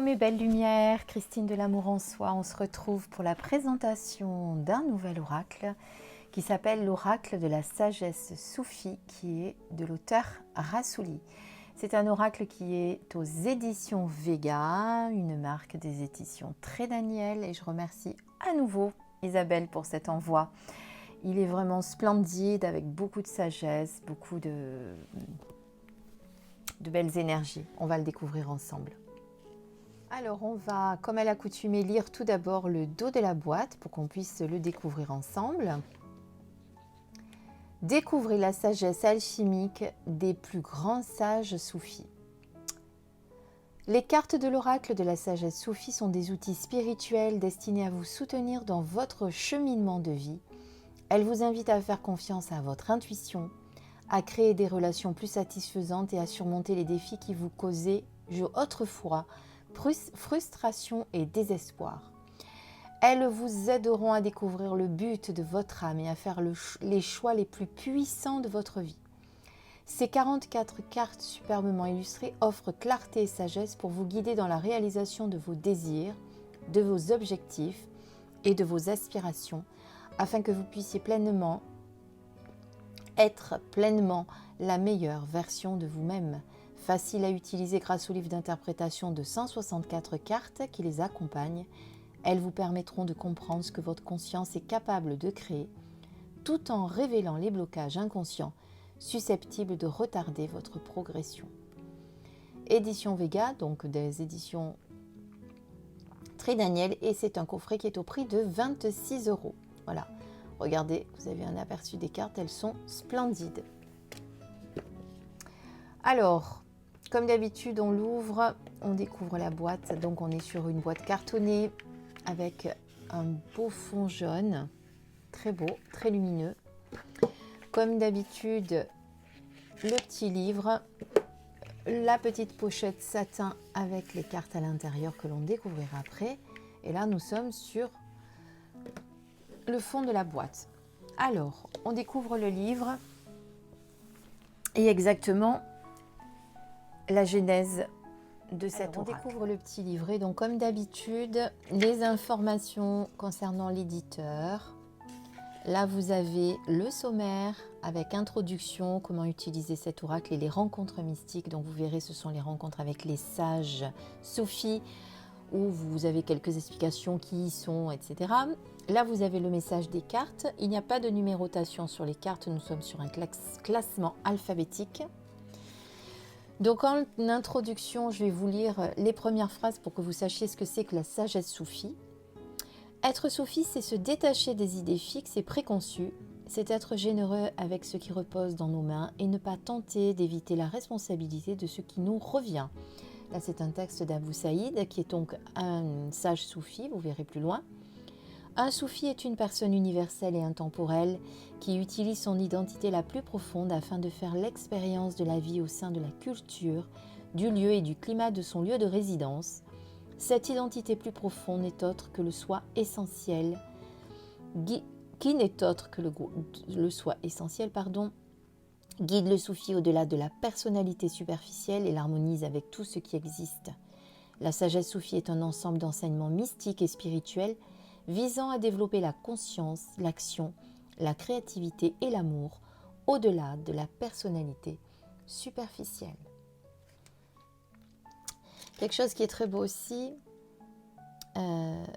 mes belles lumières, Christine de l'Amour en Soi, on se retrouve pour la présentation d'un nouvel oracle qui s'appelle l'oracle de la sagesse soufie qui est de l'auteur Rassouli. C'est un oracle qui est aux éditions Vega, une marque des éditions Très Daniel, et je remercie à nouveau Isabelle pour cet envoi. Il est vraiment splendide avec beaucoup de sagesse, beaucoup de belles énergies. On va le découvrir ensemble. Alors on va, comme à l'accoutumée, lire tout d'abord le dos de la boîte pour qu'on puisse le découvrir ensemble. Découvrez la sagesse alchimique des plus grands sages soufis. Les cartes de l'oracle de la sagesse soufie sont des outils spirituels destinés à vous soutenir dans votre cheminement de vie. Elles vous invitent à faire confiance à votre intuition, à créer des relations plus satisfaisantes et à surmonter les défis qui vous causaient autrefois frustration et désespoir. Elles vous aideront à découvrir le but de votre âme et à faire les choix les plus puissants de votre vie. Ces 44 cartes superbement illustrées offrent clarté et sagesse pour vous guider dans la réalisation de vos désirs, de vos objectifs et de vos aspirations, afin que vous puissiez être pleinement la meilleure version de vous-même. Facile à utiliser grâce au livre d'interprétation de 164 cartes qui les accompagnent, elles vous permettront de comprendre ce que votre conscience est capable de créer, tout en révélant les blocages inconscients susceptibles de retarder votre progression. Édition Vega, donc des éditions Très Daniel, et c'est un coffret qui est au prix de 26 €. Voilà, regardez, vous avez un aperçu des cartes, elles sont splendides. Alors, comme d'habitude, on l'ouvre, on découvre la boîte. Donc, on est sur une boîte cartonnée avec un beau fond jaune, très beau, très lumineux. Comme d'habitude, le petit livre, la petite pochette satin avec les cartes à l'intérieur que l'on découvrira après. Et là, nous sommes sur le fond de la boîte. Alors, on découvre le livre et exactement la genèse de cet oracle. On découvre le petit livret, donc comme d'habitude, les informations concernant l'éditeur. Là, vous avez le sommaire avec introduction, comment utiliser cet oracle et les rencontres mystiques. Donc, vous verrez, ce sont les rencontres avec les sages soufis, où vous avez quelques explications qui y sont, etc. Là, vous avez le message des cartes. Il n'y a pas de numérotation sur les cartes. Nous sommes sur un classement alphabétique. Donc en introduction, je vais vous lire les premières phrases pour que vous sachiez ce que c'est que la sagesse soufie. Être soufi, c'est se détacher des idées fixes et préconçues, c'est être généreux avec ce qui repose dans nos mains et ne pas tenter d'éviter la responsabilité de ce qui nous revient. Là, c'est un texte d'Abou Saïd, qui est donc un sage soufi, vous verrez plus loin. Un soufi est une personne universelle et intemporelle qui utilise son identité la plus profonde afin de faire l'expérience de la vie au sein de la culture, du lieu et du climat de son lieu de résidence. Cette identité plus profonde n'est autre que le soi essentiel, qui n'est autre que le soi essentiel, guide le soufi au-delà de la personnalité superficielle et l'harmonise avec tout ce qui existe. La sagesse soufie est un ensemble d'enseignements mystiques et spirituels visant à développer la conscience, l'action, la créativité et l'amour au-delà de la personnalité superficielle. Quelque chose qui est très beau aussi,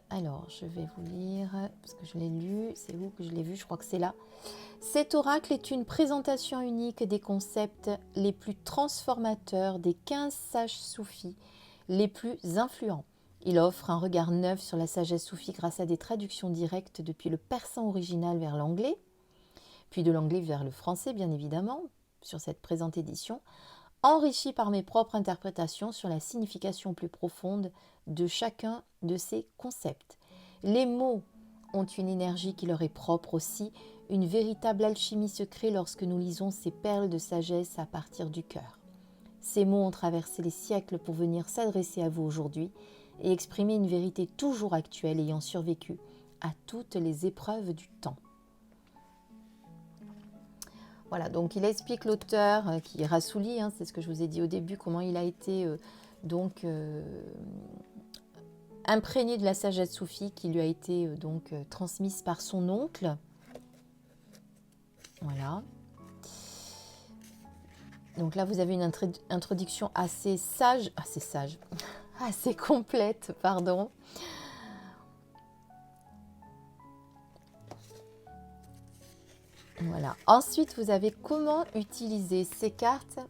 alors je vais vous lire, parce que je l'ai lu, c'est où que je l'ai vu, je crois que c'est là. Cet oracle est une présentation unique des concepts les plus transformateurs des 15 sages soufis les plus influents. Il offre un regard neuf sur la sagesse soufie grâce à des traductions directes depuis le persan original vers l'anglais, puis de l'anglais vers le français bien évidemment, sur cette présente édition, enrichi par mes propres interprétations sur la signification plus profonde de chacun de ces concepts. Les mots ont une énergie qui leur est propre aussi, une véritable alchimie se crée lorsque nous lisons ces perles de sagesse à partir du cœur. Ces mots ont traversé les siècles pour venir s'adresser à vous aujourd'hui et exprimer une vérité toujours actuelle ayant survécu à toutes les épreuves du temps. Voilà, donc il explique l'auteur qui est Rassouli, c'est ce que je vous ai dit au début, comment il a été donc imprégné de la sagesse soufie qui lui a été transmise par son oncle. Voilà. Donc là, vous avez une introduction assez assez complète, pardon. Voilà. Ensuite, vous avez comment utiliser ces cartes.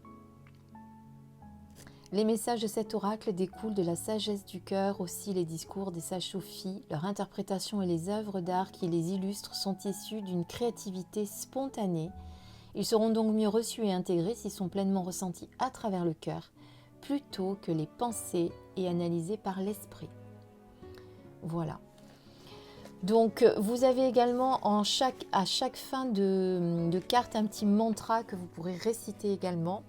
Les messages de cet oracle découlent de la sagesse du cœur. Aussi, les discours des sages soufis, leur interprétation et les œuvres d'art qui les illustrent sont issus d'une créativité spontanée. Ils seront donc mieux reçus et intégrés s'ils sont pleinement ressentis à travers le cœur, plutôt que les pensées et analysés par l'esprit. Voilà. Donc, vous avez également à chaque fin de carte un petit mantra que vous pourrez réciter également,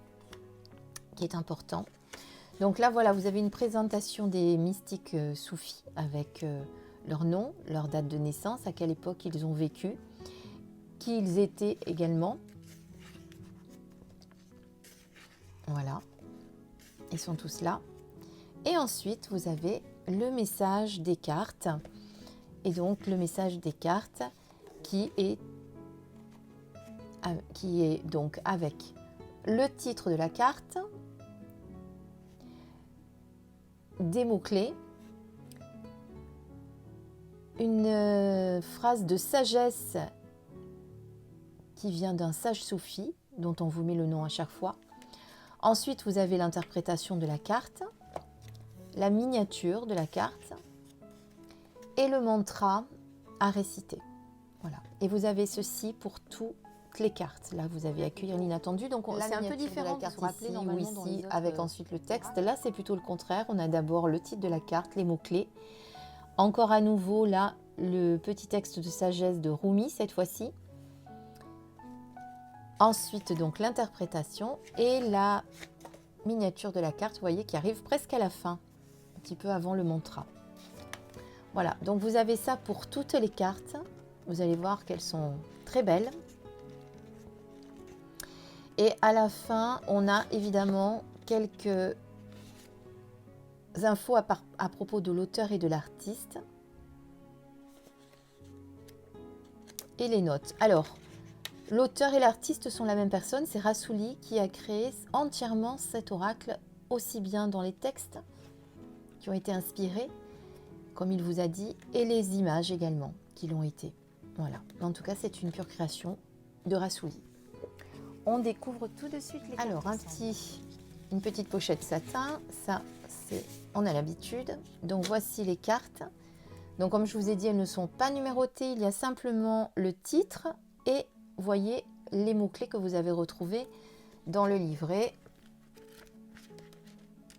qui est important. Donc là, voilà, vous avez une présentation des mystiques soufis avec leur nom, leur date de naissance, à quelle époque ils ont vécu, qui ils étaient également. Voilà, ils sont tous là. Et ensuite, vous avez le message des cartes. Et donc, le message des cartes qui est donc avec le titre de la carte, des mots-clés, une phrase de sagesse qui vient d'un sage soufi, dont on vous met le nom à chaque fois. Ensuite, vous avez l'interprétation de la carte, la miniature de la carte et le mantra à réciter. Voilà. Et vous avez ceci pour toutes les cartes. Là, vous avez accueillir l'inattendu. Donc, c'est un peu différent de la carte ici ou ici avec ensuite le texte. Là, c'est plutôt le contraire. On a d'abord le titre de la carte, les mots-clés. Encore à nouveau, là, le petit texte de sagesse de Rumi, cette fois-ci. Ensuite, donc, l'interprétation et la miniature de la carte, vous voyez, qui arrive presque à la fin, un petit peu avant le mantra. Voilà, donc vous avez ça pour toutes les cartes. Vous allez voir qu'elles sont très belles. Et à la fin, on a évidemment quelques infos à propos de l'auteur et de l'artiste. Et les notes. Alors, l'auteur et l'artiste sont la même personne. C'est Rassouli qui a créé entièrement cet oracle, aussi bien dans les textes qui ont été inspirés, comme il vous a dit, et les images également qui l'ont été. Voilà. En tout cas, c'est une pure création de Rassouli. On découvre tout de suite les cartes. Alors, une petite pochette satin. Ça, on a l'habitude. Donc, voici les cartes. Donc, comme je vous ai dit, elles ne sont pas numérotées. Il y a simplement le titre et, vous voyez, les mots-clés que vous avez retrouvés dans le livret.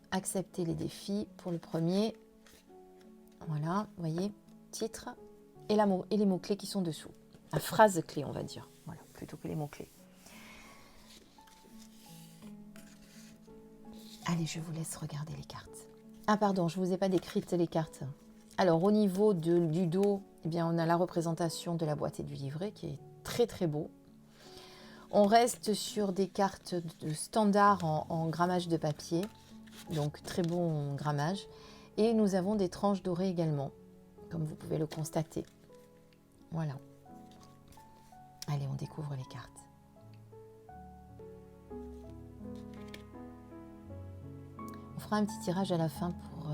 Accepter les défis pour le premier. Voilà, vous voyez, titre et les mots-clés qui sont dessous. La phrase clé, on va dire. Voilà, plutôt que les mots-clés. Allez, je vous laisse regarder les cartes. Ah pardon, je ne vous ai pas décrites les cartes. Alors, au niveau du dos, eh bien, on a la représentation de la boîte et du livret qui est très très beau. On reste sur des cartes de standard en grammage de papier, donc très bon grammage. Et nous avons des tranches dorées également, comme vous pouvez le constater. Voilà. Allez, on découvre les cartes. On fera un petit tirage à la fin pour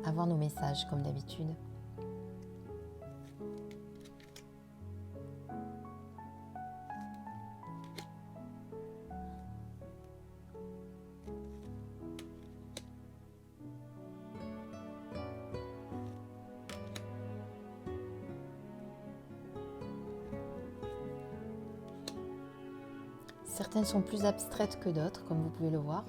avoir nos messages, comme d'habitude. Certaines sont plus abstraites que d'autres, comme vous pouvez le voir.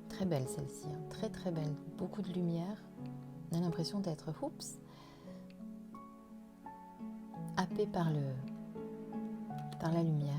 Très belle celle-ci, hein. Très très belle. Beaucoup de lumière. On a l'impression d'être, happé par la lumière.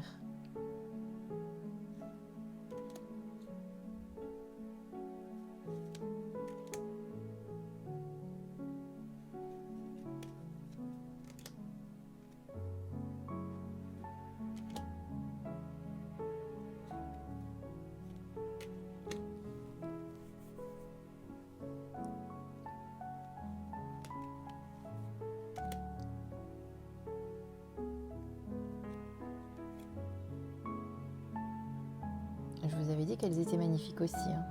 Je vous avais dit qu'elles étaient magnifiques aussi. Hein.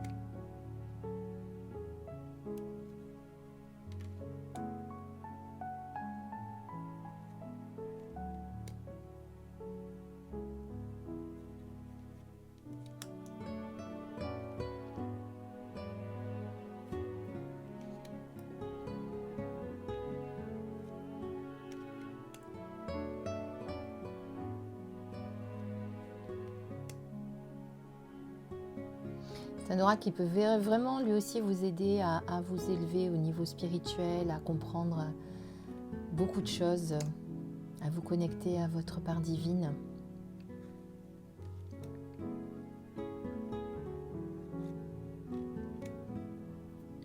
C'est un oracle qui peut vraiment lui aussi vous aider à vous élever au niveau spirituel, à comprendre beaucoup de choses, à vous connecter à votre part divine.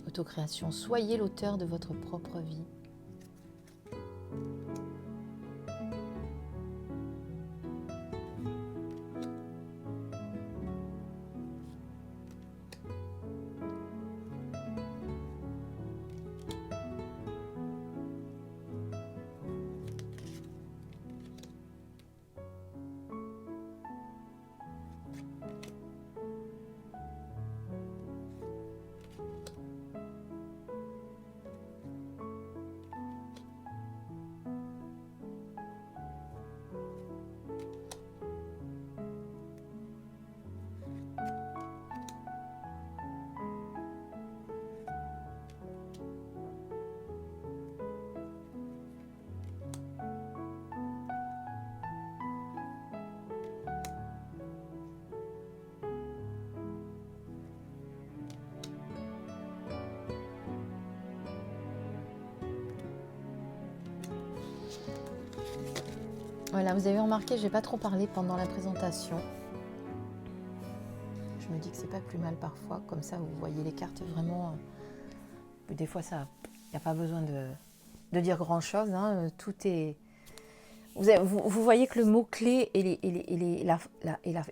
Autocréation, soyez l'auteur de votre propre vie. Voilà, vous avez remarqué, je n'ai pas trop parlé pendant la présentation. Je me dis que c'est pas plus mal parfois, comme ça vous voyez les cartes vraiment. Des fois, il n'y a pas besoin de dire grand-chose. Hein, tout est. Vous voyez que le mot-clé et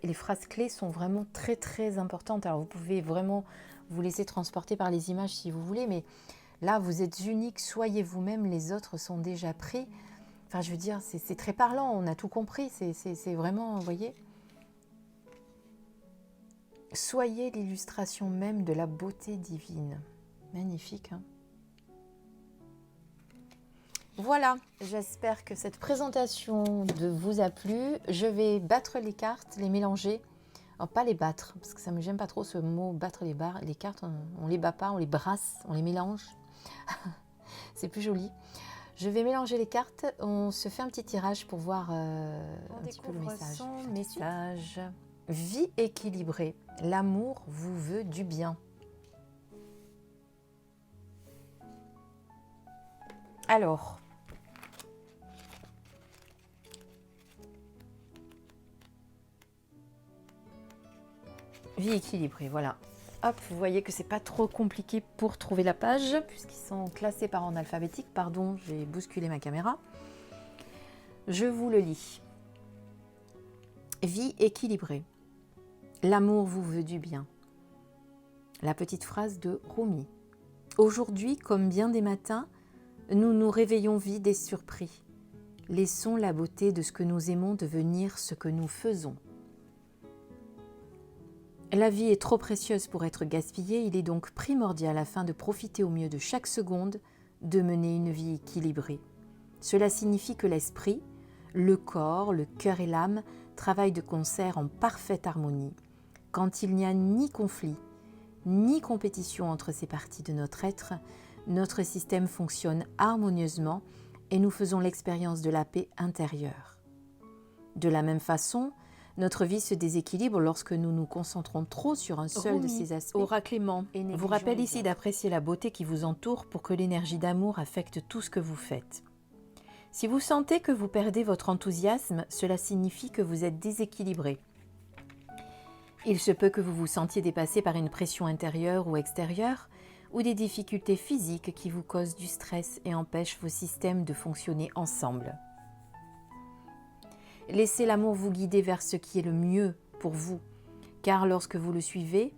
les phrases clés sont vraiment très très importantes. Alors vous pouvez vraiment vous laisser transporter par les images si vous voulez, mais là vous êtes unique, soyez vous-même, les autres sont déjà pris. Enfin, je veux dire, c'est très parlant, on a tout compris, c'est vraiment, vous voyez. Soyez l'illustration même de la beauté divine. Magnifique, hein? Voilà, j'espère que cette présentation vous a plu. Je vais battre les cartes, les mélanger. Alors, pas les battre, parce que ça me gêne pas trop ce mot, battre les cartes. On les bat pas, on les brasse, on les mélange. C'est plus joli. Je vais mélanger les cartes, on se fait un petit tirage pour voir un petit peu le message. Son message. Vie équilibrée, l'amour vous veut du bien. Alors, vie équilibrée, voilà. Hop, vous voyez que c'est pas trop compliqué pour trouver la page, puisqu'ils sont classés par ordre alphabétique. Pardon, j'ai bousculé ma caméra. Je vous le lis. Vie équilibrée. L'amour vous veut du bien. La petite phrase de Rumi. Aujourd'hui, comme bien des matins, nous nous réveillons vides et surpris. Laissons la beauté de ce que nous aimons devenir ce que nous faisons. La vie est trop précieuse pour être gaspillée, il est donc primordial afin de profiter au mieux de chaque seconde, de mener une vie équilibrée. Cela signifie que l'esprit, le corps, le cœur et l'âme travaillent de concert en parfaite harmonie. Quand il n'y a ni conflit, ni compétition entre ces parties de notre être, notre système fonctionne harmonieusement et nous faisons l'expérience de la paix intérieure. De la même façon, notre vie se déséquilibre lorsque nous nous concentrons trop sur un seul de ces aspects. Oracle aimant vous rappelle ici d'apprécier la beauté qui vous entoure pour que l'énergie d'amour affecte tout ce que vous faites. Si vous sentez que vous perdez votre enthousiasme, cela signifie que vous êtes déséquilibré. Il se peut que vous vous sentiez dépassé par une pression intérieure ou extérieure, ou des difficultés physiques qui vous causent du stress et empêchent vos systèmes de fonctionner ensemble. Laissez l'amour vous guider vers ce qui est le mieux pour vous, car lorsque vous le suivez,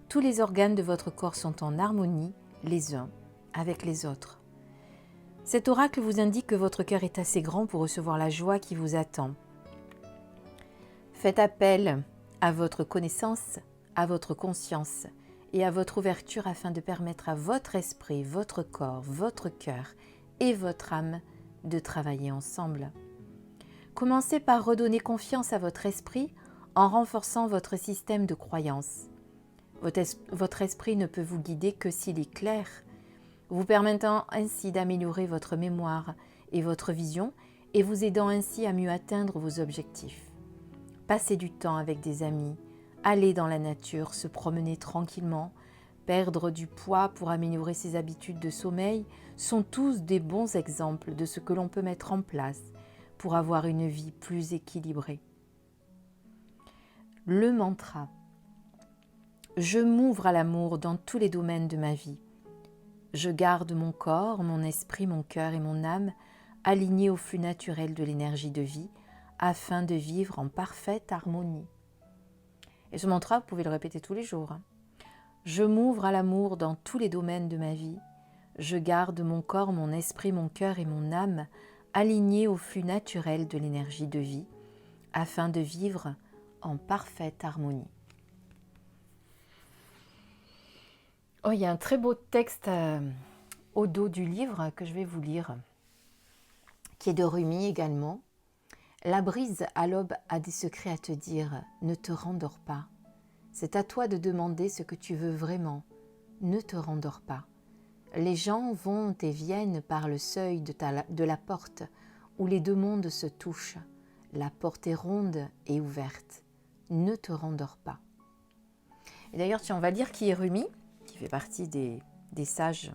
tous les organes de votre corps sont en harmonie, les uns avec les autres. Cet oracle vous indique que votre cœur est assez grand pour recevoir la joie qui vous attend. Faites appel à votre connaissance, à votre conscience et à votre ouverture afin de permettre à votre esprit, votre corps, votre cœur et votre âme de travailler ensemble. Commencez par redonner confiance à votre esprit en renforçant votre système de croyances. Votre esprit ne peut vous guider que s'il est clair, vous permettant ainsi d'améliorer votre mémoire et votre vision et vous aidant ainsi à mieux atteindre vos objectifs. Passez du temps avec des amis, aller dans la nature, se promener tranquillement, perdre du poids pour améliorer ses habitudes de sommeil sont tous des bons exemples de ce que l'on peut mettre en place pour avoir une vie plus équilibrée. Le mantra. Je m'ouvre à l'amour dans tous les domaines de ma vie. Je garde mon corps, mon esprit, mon cœur et mon âme alignés au flux naturel de l'énergie de vie afin de vivre en parfaite harmonie. Et ce mantra, vous pouvez le répéter tous les jours. Je m'ouvre à l'amour dans tous les domaines de ma vie. Je garde mon corps, mon esprit, mon cœur et mon âme alignés au flux naturel de l'énergie de vie afin de vivre en parfaite harmonie. Oh, il y a un très beau texte au dos du livre que je vais vous lire, qui est de Rumi également. La brise à l'aube a des secrets à te dire, ne te rendors pas. C'est à toi de demander ce que tu veux vraiment, ne te rendors pas. Les gens vont et viennent par le seuil de la porte où les deux mondes se touchent. La porte est ronde et ouverte, ne te rendors pas. Et d'ailleurs, on va lire qui est Rumi, qui fait partie des sages.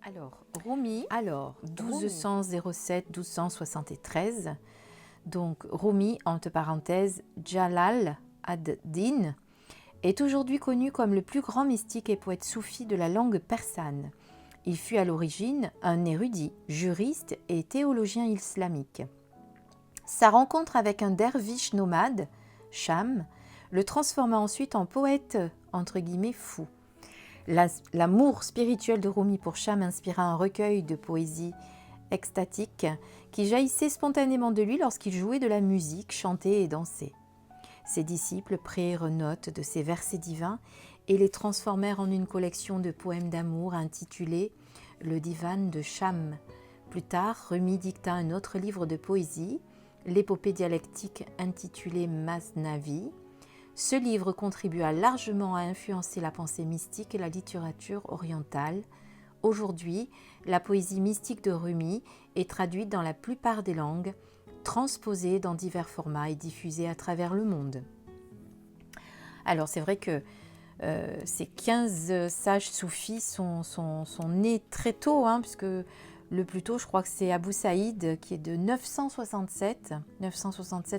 Alors, Rumi, 1207-1273, donc Rumi, entre parenthèses, Jalal ad-Din, est aujourd'hui connu comme le plus grand mystique et poète soufi de la langue persane. Il fut à l'origine un érudit, juriste et théologien islamique. Sa rencontre avec un derviche nomade, Cham, le transforma ensuite en poète, entre guillemets, fou. L'amour spirituel de Rumi pour Cham inspira un recueil de poésie extatique qui jaillissait spontanément de lui lorsqu'il jouait de la musique, chantait et dansait. Ses disciples prirent note de ces versets divins et les transformèrent en une collection de poèmes d'amour intitulée « Le Divan de Cham ». Plus tard, Rumi dicta un autre livre de poésie, l'épopée dialectique intitulée « Masnavi ». Ce livre contribua largement à influencer la pensée mystique et la littérature orientale. Aujourd'hui, la poésie mystique de Rumi est traduite dans la plupart des langues, transposée dans divers formats et diffusée à travers le monde. Alors c'est vrai que ces 15 sages soufis sont nés très tôt, puisque le plus tôt, je crois que c'est Abou Saïd, qui est de 967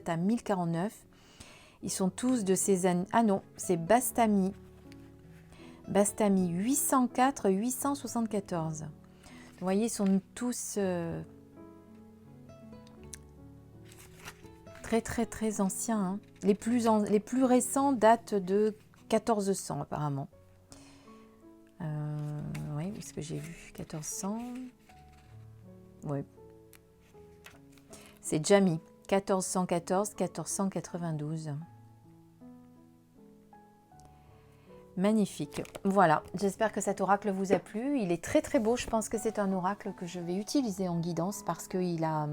à 1049. Ils sont tous de ces années... Ah non, c'est Bastami. Bastami, 804-874. Vous voyez, ils sont tous très anciens. Les plus récents datent de 1400 apparemment. Oui, parce que j'ai vu 1400. Oui. C'est Jami, 1414-1492. Magnifique. Voilà, j'espère que cet oracle vous a plu. Il est très beau. Je pense que c'est un oracle que je vais utiliser en guidance parce qu'il a...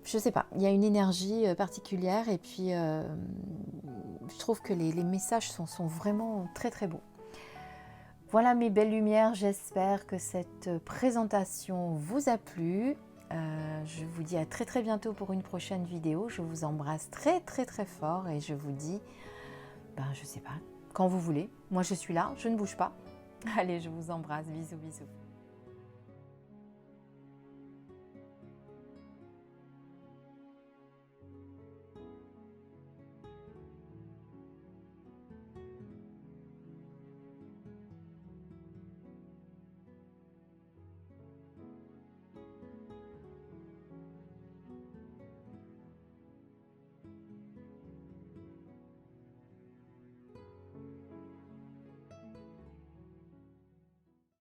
Je sais pas, il y a une énergie particulière et puis je trouve que les messages sont vraiment très beaux. Voilà mes belles lumières, j'espère que cette présentation vous a plu. Je vous dis à très bientôt pour une prochaine vidéo. Je vous embrasse très fort et je vous dis, je sais pas, quand vous voulez. Moi je suis là, je ne bouge pas. Allez, je vous embrasse, bisous.